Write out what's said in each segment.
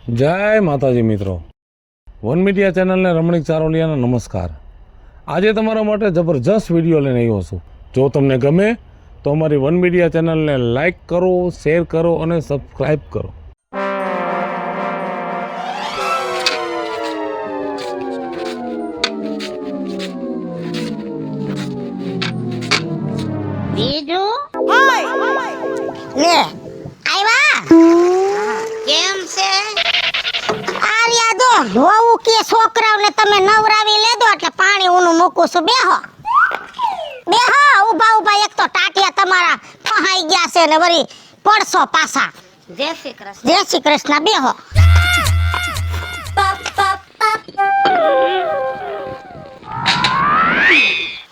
જય માતાજી મિત્રો, વન મીડિયા ચેનલને રમણીક ચારોલિયાના નમસ્કાર। આજે તમારા માટે જબરજસ્ત વિડીયો લઈને આવ્યો છું। જો તમને ગમે તો અમારી વન મીડિયા ચેનલને લાઈક કરો, શેર કરો અને સબસ્ક્રાઈબ કરો। બીજું લે આયવા કેમ છે? આર્યા દો હોવું કે છોકરાઓને તમે નવરાવી લેદો એટલે પાણી ઊનું મૂકું છું। બેહો બેહો, ઊભા ઊભા એક તો ટાટિયા તમારા ફહાઈ ગયા છે ને વળી પડશો પાછા। જય શ્રી કૃષ્ણ। જય શ્રી કૃષ્ણ। બેહો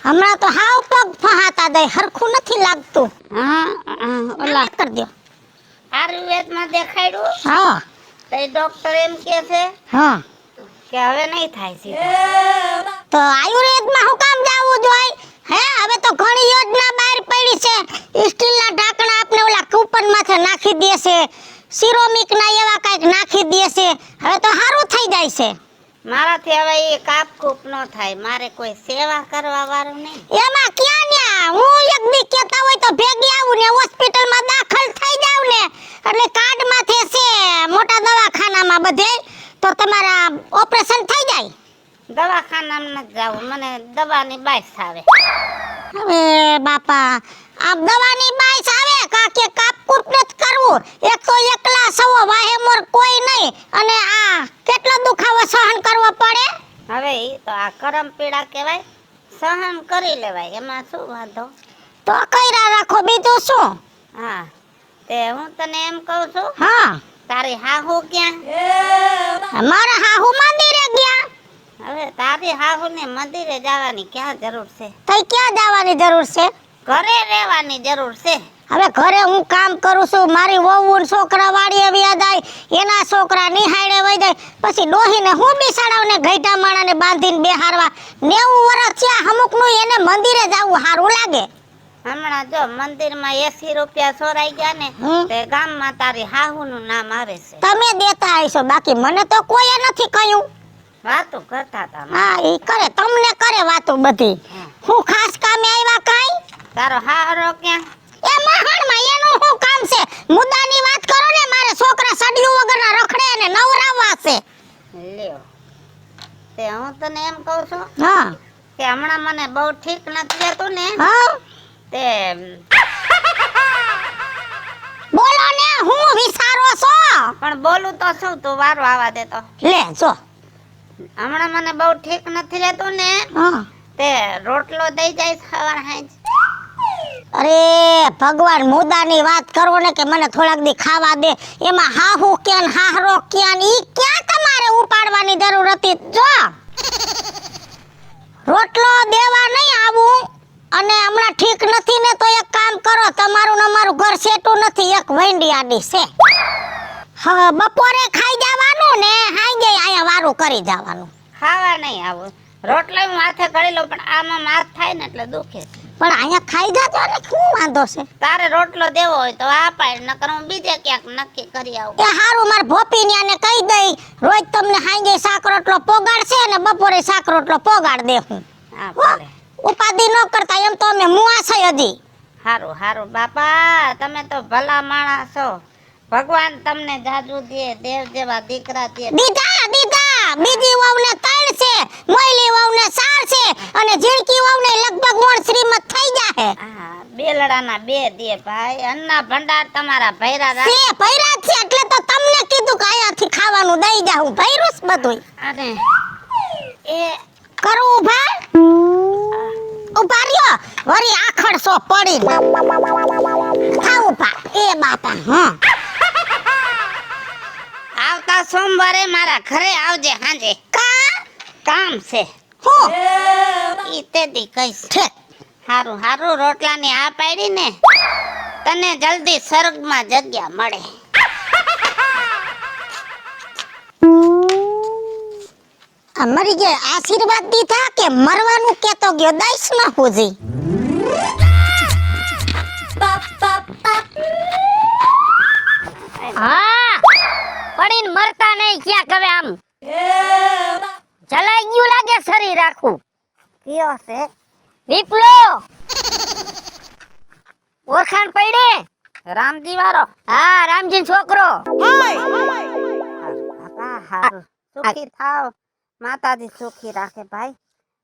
હમણાં તો હાવ પગ ફહાતા દે, હરખું નથી લાગતું। ઓલા કરી દો। આયુર્વેદમાં દેખાડ્યું હા તો ડોક્ટર એમ કે છે હા, કે હવે નહીં થાય છે। તો આયુર્વેદમાં હું કામ જાવું જોઈએ? હે, હવે તો ઘણી યોજના બહાર પડી છે। સ્ટીલના ઢાંકણા આપને ઓલા કૂપન માથે નાખી દે છે, સિરોમિકના એવા કાંઈક નાખી દે છે, હવે તો સારું થઈ જાય છે। મારાથી હવે એ કાપ કૂપ ન થાય, મારે કોઈ સેવા કરવા વાળું નહીં। એમાં ક્યાં ન્યા હું એક દી કેતા હોય તો ભેગી આવું ને હોસ્પિટલમાં દાખલ થઈ જાવ ને એટલે કાર્ડ માથે છે મોટા દવાખાનામાં બધે, તો તમારા ઓપરેશન થઈ જાય। દવાખાનામાં નથી જવું, મને દવાની બાઈસ આવે। હવે બાપા, આ દવાની બાઈસ આવે કાકે કાપ કૂપ નથી કરવું? એક તો એકલા સવો વાહે મોર કોઈ નહીં, અને આ કેટલો દુખાવો સહન કરવો પડે। હવે એ તો આ કરમ પીડા કહેવાય, સહન કરી લેવાય, એમાં શું વાંધો। તો કઈરા રાખો, બીજું શું? હા, તે હું તને એમ કહું છું, હા, તારી હાહુ ક્યાં? મારા હાહુ મંદિરે ગયા। હવે તારી હાહુને મંદિરે જવાની ક્યાં જરૂર છે? તઈ ક્યાં જવાની જરૂર છે? ઘરે રહેવાની જરૂર છે। હવે ઘરે હું કામ કરું છું, મારી વહુ ને છોકરા વાડીએ વ્યા જાય, એના છોકરા નિહાળે વઈ જાય, પછી ડોહીને હું બિસાડાવને ગઈઢા માણાને બાંધીને બેહારવા। 90 વર્ષ થયા અમુકનું એને મંદિરે જાવું સારું લાગે। હમણાં જો મંદિરમાં 80 રૂપિયા ચોરાઈ ગયા ને, હમ. તે ગામમાં તારી હાહુનું નામ આવે છે। તમે દેતા હશો, બાકી મને તો કોઈએ નથી કહ્યું। વાતું કરતા હતા મને। હા, ઈ કરે, તમને કરે વાતો બધી। હું ખાસ કામે આવ્યા કાઈ? તારો હારો ક્યાં? એ મહાણમાં એનું શું કામ છે? મુદ્દાની વાત કરો ને, મારે છોકરા સડિયું વગરના રખડે અને નવરાવવા છે। લ્યો, તે હું તને એમ કહું છું હા કે હમણાં મને બહુ ઠીક નથી રહેતું ને, હા, તે બોલો ને, હું વિચારો છો? પણ બોલું તો શું, તું વારો આવા દે તો। લે જો, હમણાં મને બહુ ઠીક નથી રહેતું ને, હા, તે રોટલો દઈ જાય સવાર હાંજ। અરે ભગવાન, મુદ્દાની વાત કરો ને કે મને થોડાક દી ખાવા દે, એમાં હાહુ ક્યાં ને હાહરો ક્યાં ને ઈ ક્યાં તમારે ઉપાડવાની જરૂર હતી? જો રોટલો દેવા નહીં આવું, અને હમણાં ઠીક નથી ને તો એક કામ કરો, તમારું ને અમારું ઘર સેટું નથી, એક વૈંડી આડી છે। હા, બપોરે ખાઈ જવાનું ને હાંજે આયા વારું કરી જવાનું। ખાવા નહીં આવું, રોટલો માથે કરી લો, પણ આમાં માથ થાય ને એટલે દુખે છે। પણ અહીંયા ખાઈ જાજો ને, શું વાંધો છે? તારે રોટલો દેવો હોય તો આ પાડ, નકર હું બીજે ક્યાંક નક્કી કરી આવું। એ હારું, માર ભોપીન્યાને કહી દઈ, રોજ તમને હાંજે શાક રોટલો પોગાડશે ને બપોરે શાક રોટલો પોગાડ દે હું। હા હો, ભલે, ઉપાધિ ન કરતા, એમ તો અમે મુઆ છે હજી। હારું હારું બાપા, તમે તો ભલા માણસ છો, ભગવાન તમને જાજુ દે, દેવ જેવા દીકરા દે। દીધા દીધા, બીજી વહુને 3 છે, મોયલી વહુને 4 છે, અને ઝીણકી વહુને લગભગ મોણ શ્રીમત થઈ જાહે। હા, બેલડાના 2 દે ભાઈ, અન્ના ભંડાર તમારા ભૈરા રાખ। છે ભૈરા છે એટલે તો તમને કીધું કે અહીંયાથી ખાવાનું દઈ જાઉં, ભૈરુસ બધુંય। અને એ કરું ઉભા? ઉભા રહ્યો, વળી આખડસો પડી થાવ ઉભા। એ બાપા, હા, આવતા સોમવારે મારા ઘરે આવજે હાંજે, કામ છે હું ઈ તે દી કઈશ। ઠીક, હારું હારું, રોટલાની આ પાડી ને, તને જલ્દી સ્વર્ગમાં જગ્યા મળે। આ મરી ગયા આશીર્વાદ દીધા કે મરવાનું કેતો ગયો? દઈશ ન પૂજી। હા, પડીને મરતા નહીં ક્યાં કવે આમ જલાઈ ગયું લાગે શરીર આખું. કયો છે? વિપલો ઓળખાણ પડી? રામજી વાળો? હા, રામજી છોકરો. બાપા હારું સુખી થાવ, માતાજી સુખી રાખે ભાઈ.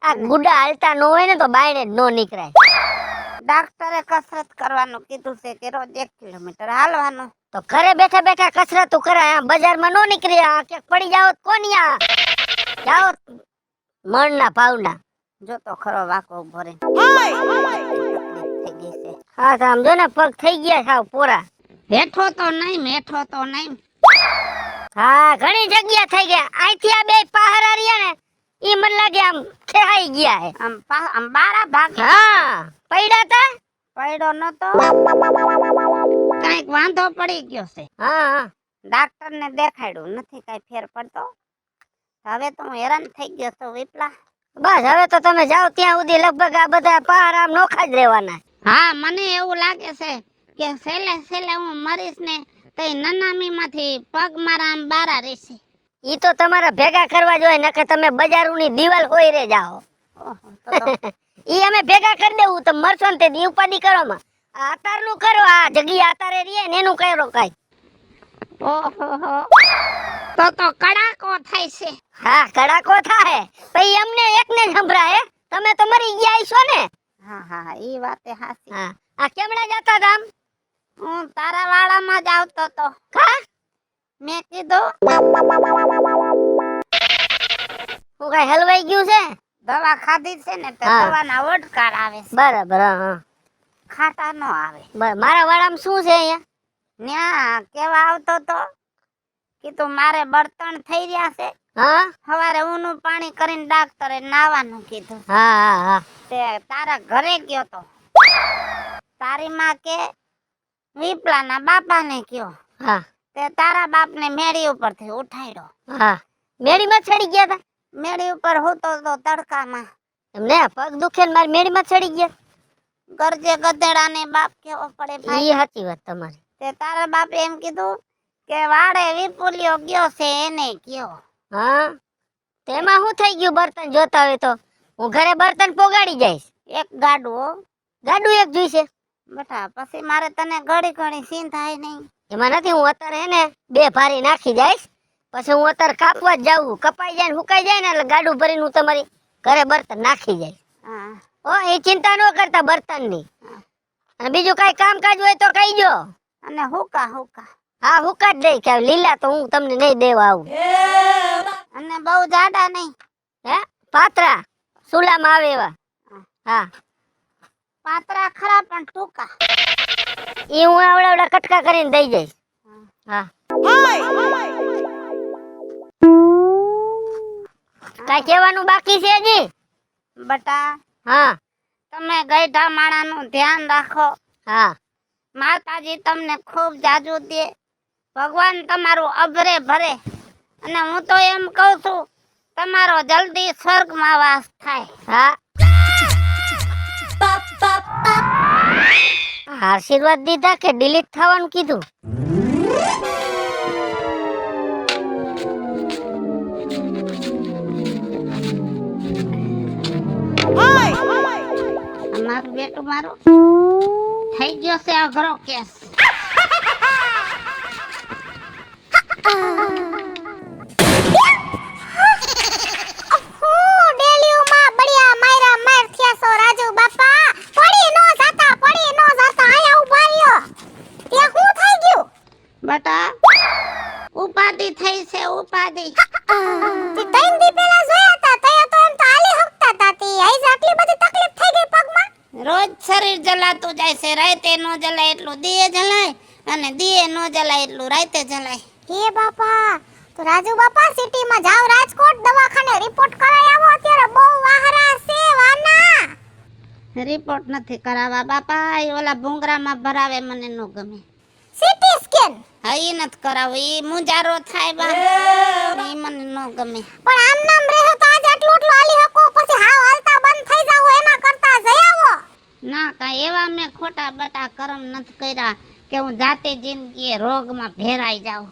આ ગુડા હાલતા ન હોય ને તો બાયણે જ નો નીકળાય. ડાક્ટરે કસરત કરવાનું કીધું છે કે રોજ 1 કિલોમીટર હાલવાનું. તો ઘરે બેઠા બેઠા કસરતું કરાય, બજારમાં નો નીકળી. આ ક્યાંક પડી જાવ તો કોનિયા જાઓ મણના ભાવના. જો તો ખરો વાકો ઉભો રે. હા સમજો ને, પગ થઈ ગયા સાવ પોરા. બેઠો તો નહીં, મેઠો તો નહીં. હા, ઘણી જગ્યા થઈ ગયા. અહીંથી આ બે પહારા રહ્યા ને ઈ મને લાગે આમ ખેહાઈ ગયા હે. આમ બારા ભાગે હા, પૈડા તા પડ્યો નતો, કઈક વાંધો પડી ગયો છે. હા ડાક્ટર ને દેખાડ્યું નથી, કઈ ફેર પડતો. હવે તો હું હેરાન થઈ ગયો છું વિપલા. બસ હવે તો તમે જાઓ ત્યાં સુધી લગભગ આ બધા પહારા આમ નોખા જ રહેવાના. હા, મને એવું લાગે છે કે છેલ્લે હું મરીશ ને તો નનામી માંથી પગ મારા આમ બારા રહેશે. ઈ તો તમારા ભેગા કરવા જોઈએ, નકર તમે બજારોની દીવાલ હોય રે જાઓ. ઓહો, ઈ અમે ભેગા કરી દેવું તો મરશો ને તે દી ઉપાડી કરો માં. આ અતારનું કરો, આ જગ્યા અતારે રીએ ને એનું કરો કાઈ. ઓહો, તો કડાકો થાય છે. હા, કડાકો થાય પછી અમને એકને જ સંભળાય. તમે તો મરી ગયા છો ને. હા, ઈ વાતે હાસી. હા, આ કેમણા જતા હતા આમ? હું તારા વાડામાં જ આવતો તો. કા મેં કીધું હું કઈ હલવાઈ ગયું છે? દવા ખાધી છે ને તો હા. દવાના ઓડકાર આવે છે, બરાબર. હા ખાટા નો આવે. મારા વાડામાં શું છે અહીંયા? ન્યા કેવા આવતો તો કીધું મારે બળતણ થઈ રહ્યા છે, હા સવારે ઊનું પાણી કરીને ડાક્ટરે નાવાનું કીધું. હા તે તારા ઘરે ગયો તો, તારી માં કે વિપલાના બાપાને કયો. હા તે તારા બાપને મેળી ઉપરથી ઉઠાડ્યો. હા, મેડીમાં ચડી ગયા તા? મેળી ઉપર હોતો તો તડકામાં. એમને પગ દુખે ને મારી મેડીમાં ચડી ગયા? ગરજે ગધેડાને બાપ કેવો પડે ભાઈ. ઈ સાચી વાત તમારી. તે તારા બાપે એમ કીધું કે વાડે વિપુલિયો ગયો છે એને કયો. હા, તેમાં શું થઈ ગયું? બર્તન જોતા હોય તો હું ઘરે બર્તન પોગાડી જઈશ. એક ગાડું હો ગાડું એક જોઈશે. બેટા, પછી મારે તને ઘડી સીન થાય નહીં. એમાં નથી, હું અત્યારે હે ને 2 ભારી નાખી જઈશ, પછી હું અત્યારે કાપવા જ જાઉં. કપાઈ જાય ને સુકાઈ જાય ને એટલે ગાડું ભરીને હું તમારી ઘરે બર્તન નાખી જઈશ. હા, ઓ એ ચિંતા ન કરતા બર્તનની. અને બીજું કઈ કામકાજ હોય તો કહીજો. અને હુકા હા, હુકા જ દઈ કે લીલા તો હું તમને નહીં દેવા આવું. અને બહુ જાડા નહીં, હે પાતરા સુલામાં આવે એવા. હા, પાતરા ખરા પણ ટૂંકા. એ હું આવડા કટકા કરીને દઈ જઈશ. હા, કઈ કહેવાનું બાકી છે હજી? બટા, હા તમે ગઈઢા માણાનું ધ્યાન રાખો. હા, માતાજી તમને ખૂબ જાજુ દે, ભગવાન તમારું અભરે ભરે. અને હું તો એમ કહું છું તમારો જલ્દી સ્વર્ગમાં વાસ થાય. હા આશીર્વાદ દીધા કે ડિલીટ થવાનું કીધું? મારું બેટું મારું થઈ ગયો છે અઘરો કેસ. બટા, ઉપાધિ થઈ છે, ઉપાધિ. રોજ શરીર જલાતું જાય છે, રાતે નો જલાય એટલું દીએ જલાય, અને દીએ નો જલાય એટલું રાતે જલાય. હે બાપા, તો રાજુ બાપા સિટીમાં જાવ, રાજકોટ દવાખાને રિપોર્ટ કરાવી આવો. અત્યારે બહુ વાહરા છે વાના. રિપોર્ટ નથી કરાવવા બાપા, એ ઓલા ભૂંગરામાં ભરાવે, મને નો ગમે. સીટી સ્કેન હા, ઈ નથી કરાવવું, ઈ મુંજારો થાય બા, ઈ મને નો ગમે. પણ આમ નામ રહે તો આજ આટલું આટલું હાલી હકો, પછી હાવ હાલતા બંધ થઈ જાવ એના કરતા જઈ આવો. ના, કાંઈ એવા મેં ખોટા બટા કર્મ નથી કર્યા કે હું જાતે જિંદગીએ રોગમાં ભેરાઈ જાઉં.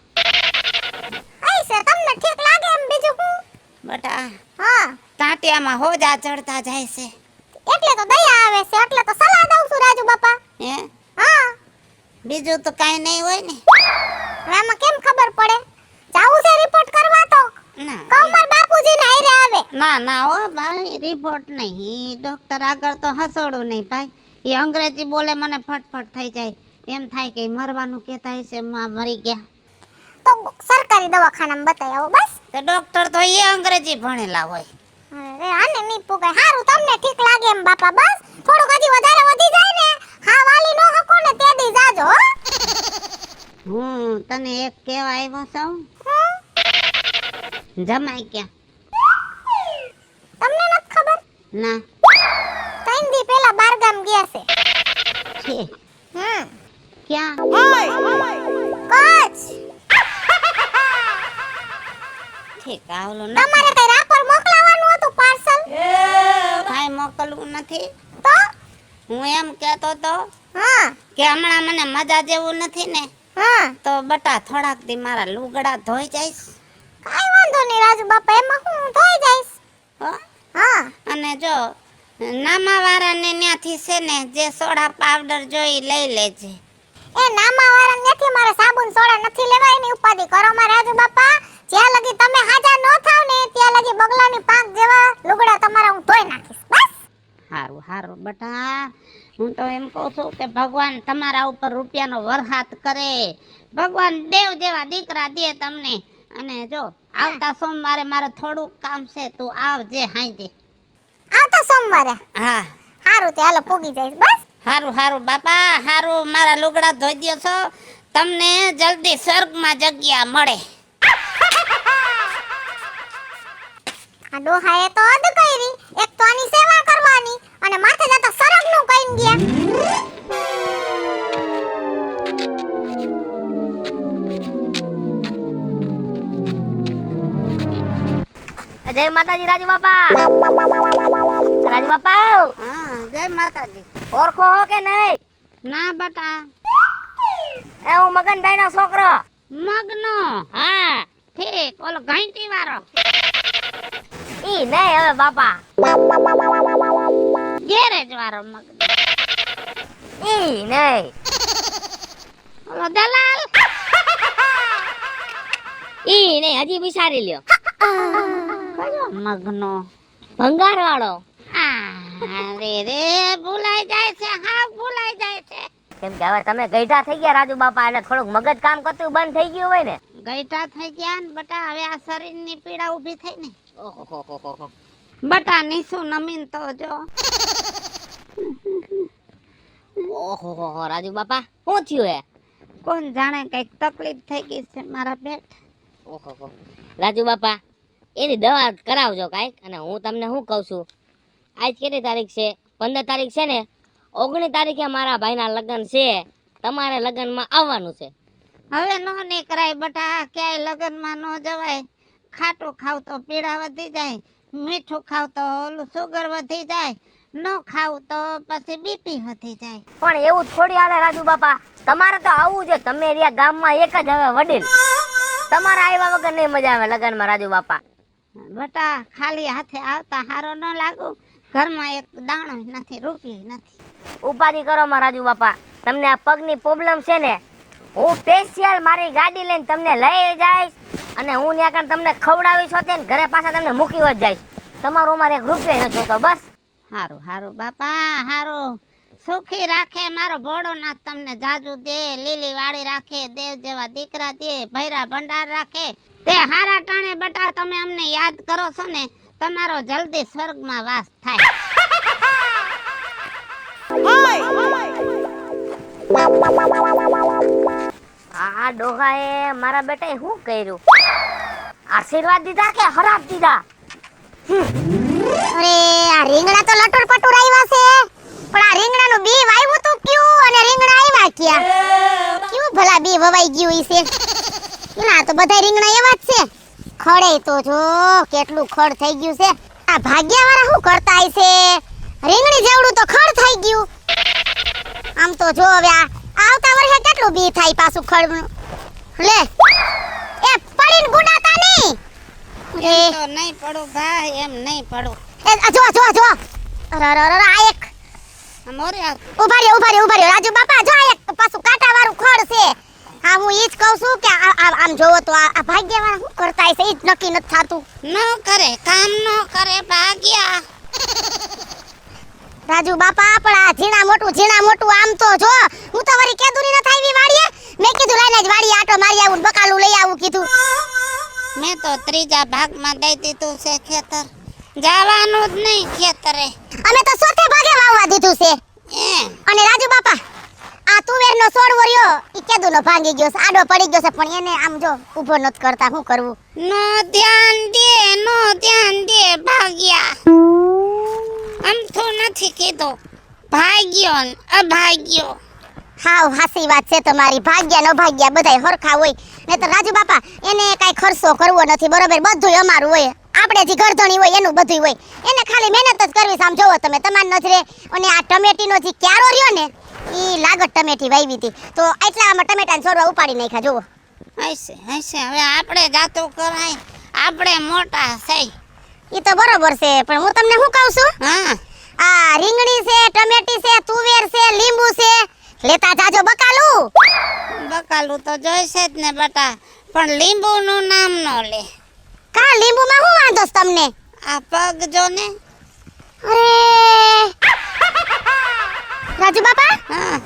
છે તમને ઠીક લાગે એમ બીજું હું બટા હા ટાટિયામાં હોજા ચડતા જાય છે એટલે તો દયા આવે છે એટલે તો સલાહ દઉં છું રાજુ બાપા હે હા બીજું તો કાંઈ નહીં હોય ને હવે આમાં કેમ ખબર પડે જાવું છે રિપોર્ટ કરવા તો ના કમર બાપુજી ને હારે આવે ના ના હો ભાઈ રિપોર્ટ નહીં ડોક્ટર આગળ તો હસોડું નહીં ભાઈ એ અંગ્રેજી બોલે મને ફટફટ થઈ જાય એમ થાય કે મરવાનું કહેતા હશે મરી ગયા તો સરકારી દવાખાનામાં બતાવી આવો બસ તો ડોક્ટર તો એ અંગ્રેજી ભણેલા હોય અરે આને નહીં પુગાય હારું તમને ઠીક લાગે એમ બાપા બસ થોડુંક હજી વધારે વધી જાય ને હા વાલી નો હકો ને તે દી જાજો હો હું તને એક કહેવા આવ્યો છું જમાઈ ક્યાં તમને નથી ખબર ના 3 દી પહેલા બારગામ ગયા છે છે ક્યાં કચ્છ ઠીક આવલો ના તમારે કઈ રાપર મોકલાવાનું હતું પાર્સલ કાંઈ મોકલવું નથી તો હું એમ કહેતો તો હા કે હમણાં મને મજા જેવું નથી ને હા તો બટા થોડાક દી મારા લુગડા ધોઈ જઈશ કાઈ વાંધો નહીં રાજુ બાપા એમાં હું ધોઈ જઈશ હો હા અને જો નામાવાળાને ત્યાંથી છે ને જે સોડા પાવડર જોઈ લઈ લેજે એ નામા વાળા નથી મારે સાબુન સોડા નથી લેવાય ની ઉપાધિ કરો માં રાજુ બાપા જ્યાં લગી તમે હાજા ન થાવ ને ત્યાં લગી બગલાની પાંખ જેવા લુગડા તમારા હું ધોઈ નાખીશ બસ હારું હારું બટા હું તો એમ કહું છું કે ભગવાન તમારા ઉપર રૂપિયાનો વરસાદ કરે ભગવાન દેવ જેવા દીકરા દે તમને અને જો આવતા સોમવારે મારે થોડુંક કામ છે તું આવજે હાંજે આવતા સોમવારે હા હારું તે હાલો પૂગી જઈશ બસ હારું હારું બાપા હારું મારા લુગડા ધોઈ દ્યો છો તમને જલ્દી સ્વર્ગમાં જગ્યા મળે આ ડોહાએ તો અદ કરી એક તો આની સેવા કરવાની અને માથે જતા સરગનું કઈન ગયા જય માતાજી રાજુ બાપા રાજુ બાપા હા જય માતાજી ઓળખો હો કે નહીં ના બટા એ હું મગનભાઈ નો છોકરો મગનો હા ઠીક ઓલો ઘંટી વાળો ઈ નહીં હવે બાપા ગેરેજ વાળો મગનો ઈ નહીં ઓલો દલાલ ઈ નહીં હજી વિચારી લ્યો કયો મગનો ભંગાર વાળો અરે રે ભૂલાઈ જાય છે હા ભૂલાઈ જાય છે કેમ કે હવે તમે ગઈઢા થઈ ગયા રાજુ બાપા એટલે થોડુંક મગજ કામ કરતું બંધ થઈ ગયું હોય ને ગઈઠા થઈ ગયા ને બટા હવે આ શરીરની પીડા ઊભી થઈ ને ઓહો બટા નીસુ નમીન તો જો ઓહો રાજુ બાપા શું થયું હે કોણ જાણે કઈક તકલીફ થઈ ગઈ છે મારા પેટ ઓહો રાજુ બાપા એની દવા કરાવજો કાંઈક અને હું તમને શું કહું છું આજ કેટલી તારીખ છે 15 તારીખ છે ને 19 તારીખે મારા ભાઈના લગ્ન છે તમારે લગ્નમાં આવવાનું છે હવે નો નીકળાય બટા ક્યાંય લગનમાં નો જવાય ખાટું ખાવ તો પીડા વધી જાય મીઠું ખાવ તો ઓલું સુગર વધી જાય નો ખાવ તો પછી બીપી વધી જાય પણ એવું થોડી હાલે રાજુ બાપા તમારે તો આવું છે તમે રહ્યા ગામમાં એક જ હવે વડીલ તમારે આવ્યા વગર નહીં મજા આવે લગ્નમાં રાજુ બાપા બટા ખાલી હાથે આવતા હારો ન લાગુ ઘરમાં એક દાણો નથી રૂપિયો નથી ઉપાધિ કરો માં રાજુ બાપા તમને આ પગની પ્રોબ્લેમ છે ને હું સ્પેશિયલ મારી ગાડી લઈને તમને લઈ જઈશ અને હું ત્યાં કણ તમને ખવડાવીશ હોતે ને ઘરે પાછા તમને મૂકી જ જઈશ તમારો અમારે એક રૂપિયો નથી જોતો બસ હારું હારું બાપા હારું સુખી રાખે મારો ભોળોનાથ તમને જાજુ દે લીલી વાળી રાખે દેવ જેવા દીકરા દે ભૈરા ભંડાર રાખે તે હારા ટાણે બટા તમે અમને યાદ કરો છો ને તમારો જલ્દી સ્વર્ગમાં વાસ થાય આ ડોહાએ મારા બેટાએ શું કર્યું આશીર્વાદ દીધા કે હરાપ દીધા અરે આ રીંગણા તો લટુર પટુર આવ્યા છે પણ આ રીંગણાનું બી વાવ્યું તો ક્યું અને રીંગણા આવ્યા ક્યાં ક્યું ભલા બી વવાઈ ગયું ઈ છે ના તો બધા રીંગણા એવા જ છે ખડે તો જો કેટલું ખડ થઈ ગયું છે આ ભાગ્યાવાળા શું કરતા આય છે રીંગણી જેવડું તો ખડ થઈ ગયું આમ તો જો હવે આવતા વર્ષે કેટલું બી થાય પાછું ખડ લે એ પડીને ગુડાતા એમ તો નહીં પડું ભાઈ, એમ નહીં પડું. જો અરે આ એક મોરે આ ઉભા રહ્યો રાજુ બાપા, જો આ એક પાછું કાંટા વાળું ખડ છે. હા હું ઈ જ કહું છું કે આમ જોવો તો આ ભાગ્યવાળા શું કરતા હશે ઈ જ નક્કી નથી થાતું. ન કરે, કામ ન કરે, ભાગ્યા. રાજુ બાપા પણ આ ઝીણા મોટું આમ તો જો હું તો વળી કેદુની ન થાવી વાડીએ, મેં કીધું લઈને જ વાડીએ આટો મારી આવું ને બકાલું લઈ આવું કીધું. મેં તો ત્રીજા ભાગમાં દઈ દીધું છે ખેતર, જવાનું જ નહીં ખેતરે. અમે તો ચોથે ભાગે વાવવા દીધું છે. અને રાજુ બાપા આ તુવેરનો છોડવો રહ્યો ઈ કેદુનો ભાંગી ગયો છે, આડો પડી ગયો છે, પણ એને આમ જો ઊભો નથી કરતા, શું કરવું? નો ધ્યાન દે ભાગ્યા. અમથું નથી કીધું, ભાગ્યો ને અભાગ્યો. હાવ હાસી વાત છે તમારી, ભાગ્યા ન ભાગ્યા બધાય હરખા હોય. ને તો રાજુ બાપા એને કાઈ ખર્ચો કરવો નથી, બરોબર? બધુંય અમારું હોય, આપણે જે ઘરધણી હોય એનું બધું હોય, એને ખાલી મહેનત જ કરવી. આમ જોવો તમે તમારી નજરે. અને આ ટમેટીનો જે ક્યારો રહ્યો ને ઈ લાગત ટમેટી વાવી હતી, તો એટલામાં ટમેટાને છોડવા ઉપાડી નાખ્યા. જોવો હશે હવે આપણે જાતું કરાય, આપણે મોટા થઈ. ઈ તો બરોબર છે, પણ હું તમને શું કહું છું, હા, આ રીંગણી છે, ટમેટી છે, તુવેર છે, લીંબુ છે, લેતા જાજો બકાલું. બકાલું તો જોઈશે જ ને બટા, પણ લીંબુનું નામ ન લે. કા લીંબુમાં શું વાંધો છે તમને? આ પગ જો ને. અરે રાજુ બાપા, હા,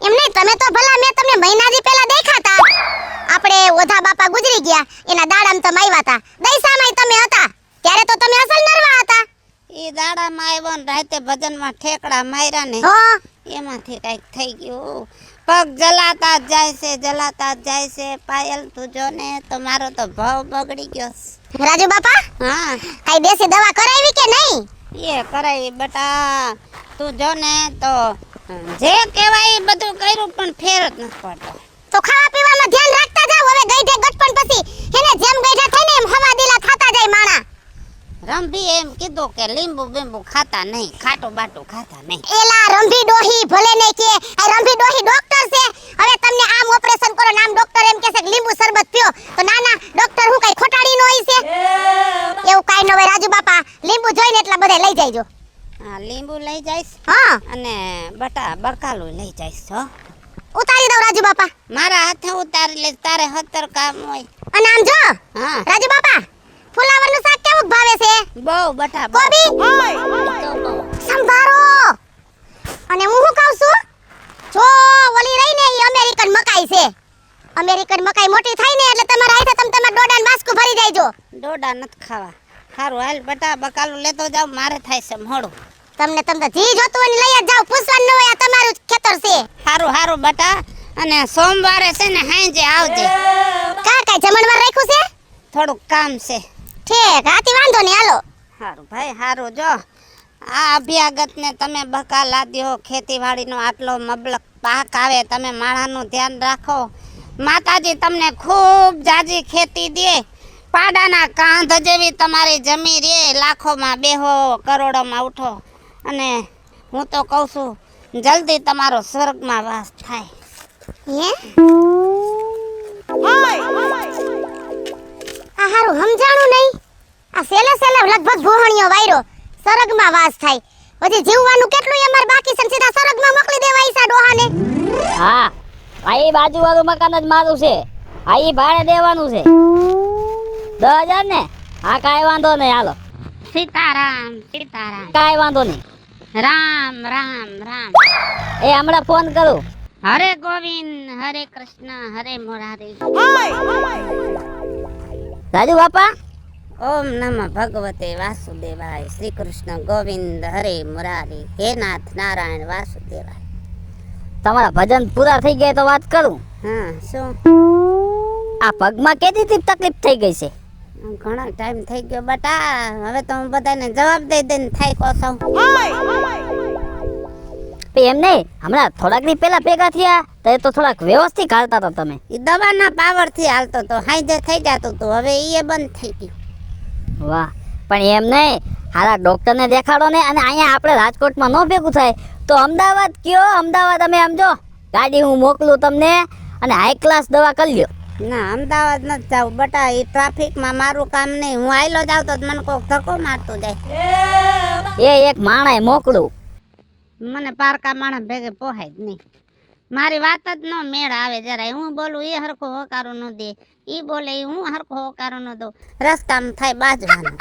એમ નહીં, તમે તો ભલા મેં તમને મહિનાથી પહેલા દેખાતા. આપણે ઓધા બાપા ગુજરી ગયા એના દાડામાં તમે આવ્યા હતા, દૈસામાંય તમે હતા, ત્યારે તો તમે અસલ નરવા હતા. ઈ દાડામાં આવ્યો ને રાતે ભજનમાં ઠેકડા માર્યા ને, હા એમાંથી કઈક થઈ ગયું. પગ જલાતા જ જાય છે. પાયલ તું જો ને, તો મારો તો ભાવ બગડી ગયો છે. રાજુ બાપા, હા, કઈ દેશી દવા કરાવી કે નહીં? એ કરાવી બટા, તું જો ને તો જે કહેવાય એ બધું કર્યું પણ ફેર જ નથી પડતો. તો ખાવા પીવામાં ધ્યાન રાખતા જાવ. હવે ગઈઢે ગટપણ પછી એને જેમ ગઈઢા થઈને એમ હવા દિલા ખાતા જાય માણા. રંભી એમ કીધું કે લીંબુ બીંબુ ખાતા નહીં, ખાટું બાટું ખાતા નહીં. એલા રંભી ડોહી ભલે નહીં કે, આ રંભી ડોહી ડોક્ટર છે. હવે તમને આમ ઓપરેશન કરો નામ ડોક્ટર એમ કહેશે કે લીંબુ શરબત પીઓ, તો નાના ડોક્ટર હું કઈ ખોટાડી નો હોય છે? એવું કાઈ ન હોય રાજુ બાપા, લીંબુ જોઈને એટલા બધા લઈ જાયજો. હા, લીંબુ લઈ જઈશ હા, અને બટા બકાલું લઈ જઈશ. હો, ઉતારી દઉં રાજુ બાપા. મારા હાથે ઉતારી લે, તારે 70 કામ હોય. અને આમ જો હા, રાજુ બાપા, ફુલાવરનું શાક કેવું ભાવે છે? બહુ બટા બહુ. કોબી સંભારો. અને હું શું કહું છું, જો ઓલી રહી ને ઈ અમેરિકન મકાઈ છે. અમેરિકન મકાઈ મોટી થાય ને એટલે તમારા હાથે તમે તમારા ડોડાને બાસ્કું ભરી જાયજો. ડોડા નથી ખાવા. હારું હાલ બટા, બકાલું લેતો જાવ, મારે થાય છે મોડું. તમને જી જોતું હોય ને લઈ જ જાવ, પૂછવાનું ન હોય, આ તમારું જ ખેતર છે. હારું બટા, અને સોમવારે છે ને હાંજે આવજે. કાઈ જમણવાર રાખ્યું છે? થોડુંક કામ છે. ઠીક, હાથી વાંધો નહીં, હાલો. હારું ભાઈ હારું. જો આ અભ્યાગતને તમે બકાલા દ્યો, ખેતીવાડીનો આટલો મબલક પાક આવે, તમે માળાનું ધ્યાન રાખો. માતાજી તમને ખૂબ જાજી ખેતી દે, પાડાના કાંધ જેવી તમારી જમી રે, લાખોમાં બેહો, કરોડોમાં ઉઠો. અને હું તો કહું છું જલ્દી તમારો સ્વર્ગમાં વાસ થાય. હે આ હારું સમજાણું નહીં. આ સેલે લગભગ ભોહણીઓ વાયરો સરગમાં વાસ થાય. હજી જીવવાનું કેટલું અમાર બાકી છે, સીધા સરગમાં મોકલી દેવા ઈસા ડોહાને. હા, આ ઈ બાજુવાળું મકાન જ મારું છે, આ ઈ ભાડે દેવાનું છે 10,000 ને. હા, કાંઈ વાંધો નહીં, હાલો. સીતારામ. કાંઈ વાંધો નહીં. રામ રામ રામ. એ હમણાં ફોન કરું. હરે ગોવિંદ, હરે કૃષ્ણ, હરે મુરારી. રાજુ બાપા, ઓમ નમઃ ભગવતે વાસુદેવાય. શ્રી કૃષ્ણ ગોવિંદ, હરે મુરારી. હે નાથ નારાયણ વાસુદેવાય. તમારા ભજન પૂરા થઈ ગયા તો વાત કરું. હા, શું? આ પગમાં કેટલી તકલીફ થઈ ગઈ છે? ઘણો ટાઈમ થઈ ગયો બટા, હવે તો હું બધાને જવાબ દઈ દઈને થાક્યો છું. એમ નહીં, હમણાં થોડાક દી પહેલા ભેગા થયા તો એ તો થોડાક વ્યવસ્થિત હાલતા હતા તમે. એ દવાના પાવરથી હાલતો તો હાઈજે થઈ જતું હતું, હવે એ બંધ થઈ ગયું. વાહ, પણ એમ નહીં, હારા ડોક્ટરને દેખાડો ને. અને અહીંયા આપણે રાજકોટમાં ન ભેગું થાય તો અમદાવાદ કયો, અમદાવાદ અમે આમ જો ગાડી હું મોકલું તમને, અને હાઈ ક્લાસ દવા કરી લ્યો. ના અમદાવાદ નથી જાવું બટા, એ ટ્રાફિકમાં મારું કામ નહીં. હું આયલો જાવ તો મને કોક ધક્કો મારતું જાય. એ એક માણાએ મોકલું. મને પારકા માણસ ભેગે પોહાય જ નહીં. મારી વાત જ નો મેળ આવે જરાય. હું બોલું એ હરખો હોકારો ન દે, ઈ બોલે એ હું હરખો હોકારો ન દઉં. રસ્તામાં થાય બાજવાનું.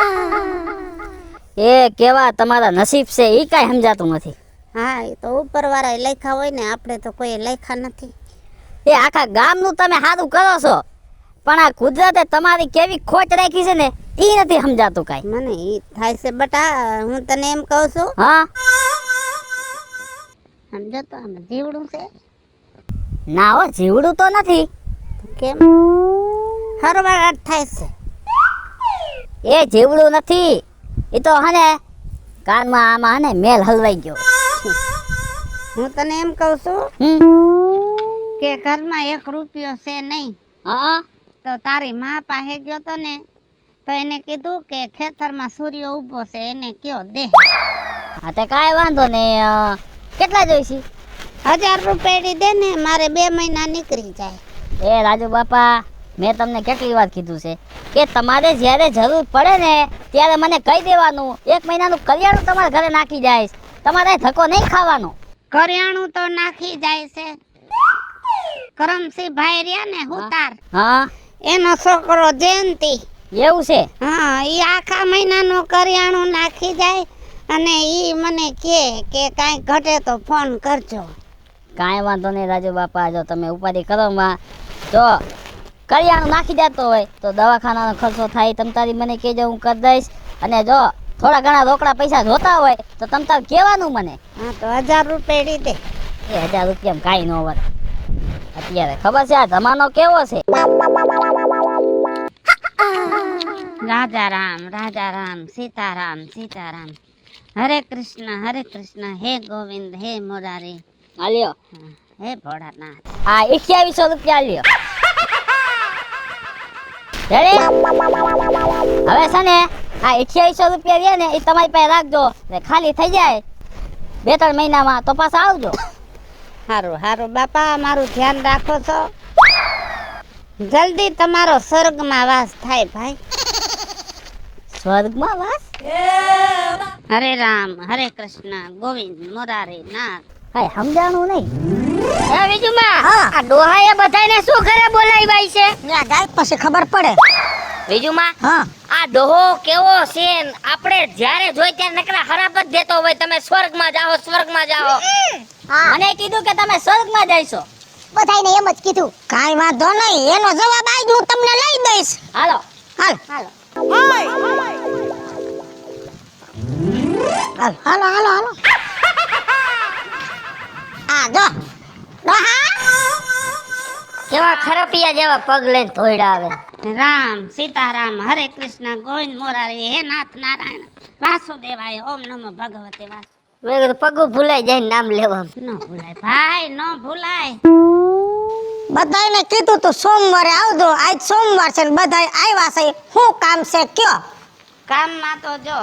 એ કેવા તમારા નસીબ છે એ કાંઈ સમજાતું નથી. હા એ તો ઉપરવાળા લખ્યા હોય ને, આપણે તો કોઈ લખ્યા નથી. એ આખા ગામનું તમે સારું કરો છો, પણ આ કુદરતે તમારી કેવી ખોટ રાખી છે ને એ નથી સમજાતું કાંઈ. મને ઈ થાય છે બટા. હું તને એમ કહું છું, હા સમજો તો આમ જીવડું છે ના હો, જીવડું તો નથી. કેમ હરવાટ થાય છે. એ જીવડું નથી, એ તો હને કાનમાં આમાં હને મેલ હલવાઈ ગયો. હું તને એમ કહું છું હમ. કે ઘરમાં 1 રૂપિયો છે નહીં, હા તો તારી માં પાસે ગયો તો ને, તો એને કીધું કે ખેતરમાં સૂર્ય ઊભો છે, એને કયો દે. હા તે કાંઈ વાંધો નહીં. કેટલા જોઈશી? 1000 રૂપિયા દે ને, મારે 2 મહિના નીકળી જાય. એ રાજુ બાપા, મેં તમને કેટલી વાર કીધું છે કે તમારે જ્યારે જરૂર પડે ને ત્યારે મને કહી દેવાનું. 1 મહિનાનું કરિયાણું તમારા ઘરે નાખી જાય, તમારે ધક્કો નહીં ખાવાનો. કરિયાણું તો નાખી જાય છે. કરમસિંહ ભાઈ રહ્યા ને હુતાર, હા એનો છોકરો જયંતિ, એવું છે? હા ઈ આખા મહિનાનું કરિયાણું નાખી જાય. અને ઈ મને કે કાંઈ ઘટે તો ફોન કરજો. કાંઈ વાંધો નહીં રાજુ બાપા, જો તમે ઉપાધિ કરો માં, જો કરિયાણું નાખી દેતો હોય તો દવાખાનાનો ખર્ચો થાય તમ તારી મને કહેજો, હું કરી દઈશ. અને જો થોડા ઘણા રોકડા પૈસા જોતા હોય તો તમ તાર કહેવાનું મને. હા તો 1000 રૂપિયા દે. એ 1000 રૂપિયામાં કાંઈ ન વધે અત્યારે. ખબર છે આ જમાનો કેવો છે? રાજા રામ સીતારામ સીતારામ, હરે કૃષ્ણ હે ગોવિંદ હે મુરારી, હાલ્યો હે ભોળાનાથ. આ 2100 રૂપિયા લ્યો. રેડી? હવે છે ને આ 2100 રૂપિયા રહ્યા ને એ તમારી પાસે રાખજો, એટલે ખાલી થઈ જાય 2-3 મહિનામાં તો પાછા આવજો. હારું બાપા, મારું ધ્યાન રાખો છો. જલ્દી તમારો સ્વર્ગમાં વાસ થાય ભાઈ. સ્વર્ગમાં વાસ? હરે રામ હરે કૃષ્ણ ગોવિંદ મુરારી નાથ. કાંઈ સમજાણું નહીં. એ વિજુમાં, આ ડોહાએ બધાને શું ઘરે બોલાવ્યા છે? ના જાય પછી ખબર પડે. બીજુમાં હા આ ડોહો કેવો છે? આપણે જ્યારે જોઈ ત્યારે નકરા ખરાબ જ દેતો હોય, તમે સ્વર્ગમાં જાઓ સ્વર્ગમાં જાઓ. હા, મને કીધું કે તમે સ્વર્ગમાં જઈશો. બધાયને એમ જ કીધું. કાંઈ વાંધો નહીં, એનો જવાબ આજ હું તમને લઈ દઈશ. હાલો હાલ હાલો. હાલો. આ જો ડોહા, કેવા ખરપિયા જેવા પગ લઈને ધોઈડા આવે. રામ સીતારામ હરે કૃષ્ણ ગોવિંદ મુરારી હે નાથ નારાયણ વાસુદેવાય ઓમ નમો ભગવતે વાસ. મેં કીધું પગું ભૂલાઈ જાય નામ લેવા. ન ભૂલાય ભાઈ, ન ભૂલાય. બધાયને કીધું તું સોમવારે આવજો. આજ સોમવાર છે ને બધાય આવ્યા છે. શું કામ છે કયો? કામમાં તો જો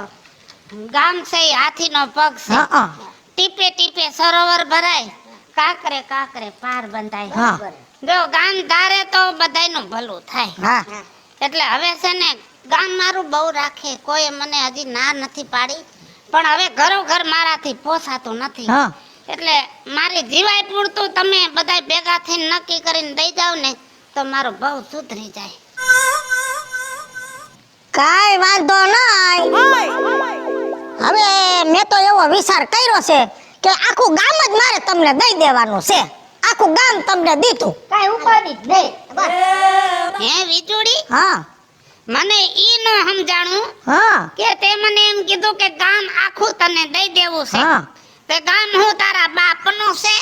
ગામ છે ઈ હાથીનો પગ છે. હા ટીપે ટીપે સરોવર ભરાય, કાકરે કાકરે પાર બંધાય. હા. જો ગામ ધારે તો બધાયનું ભલું થાય. હા એટલે હવે છે ને ગામ મારું બહુ રાખે, કોઈ મને હજી ના નથી પાડી, પણ હવે ઘરો મારાથી પોસાતું નથી. હા એટલે મારી જીવાય પૂરતું તમે બધાય ભેગા થઈને નક્કી કરીને દઈ જાવ ને તો મારો બહુ સુધરી જાય. કાંઈ વાંધો નહીં. હવે મેં તો એવો વિચાર કર્યો છે કે આખું ગામ જ મારે તમને દઈ દેવાનું છે. આખું ગામ તમને દીધું. કાંઈ ઉપાધિ જ નહીં. હે વીજુડી, હા મને ઈ ન સમજાણું હા કે તે મને એમ કીધું કે ગામ આખું તને દઈ દેવું છે. હા તે ગામ હું તારા બાપનું છે?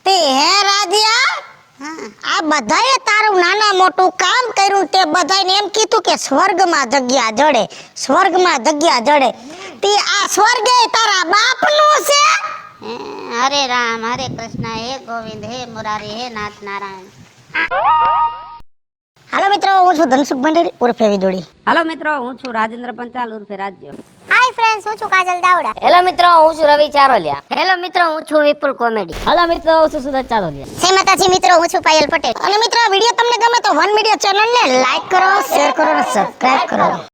તે હે રાધિયા, હા. આ બધાએ તારું નાના મોટું કામ કર્યું, તે બધાને એમ કીધું કે સ્વર્ગમાં જગ્યા જડે, સ્વર્ગમાં જગ્યા જડે. તે આ સ્વર્ગે તારા બાપનું છે. હરે રામ હરે કૃષ્ણ હે ગોવિંદ હે મુરારી હે નાથ નારાયણ. હાલો મિત્રો, હું છું ધનસુખ ભંડેરી ઉર્ફે વિજોડી. હાલો મિત્રો, હું છું રાજેન્દ્ર પંચાલ ઉર્ફે રાજ્ય. આ હાય ફ્રેન્ડ્સ, હું છું કાજલ દાવડા. હેલો મિત્રો, હું છું રવિ ચારોલિયા. હેલો મિત્રો, હું છું વિપુલ કોમેડી. હેલો મિત્રો, હું છું સુરત ચારોલિયા. જય માતાજી મિત્રો, હું છું પાયલ પટેલ. અને મિત્રો આ વિડીયો તમને ગમે તો વન મીડિયા ચેનલને લાઈક કરો, શેર કરો અને સબસ્ક્રાઇબ કરો.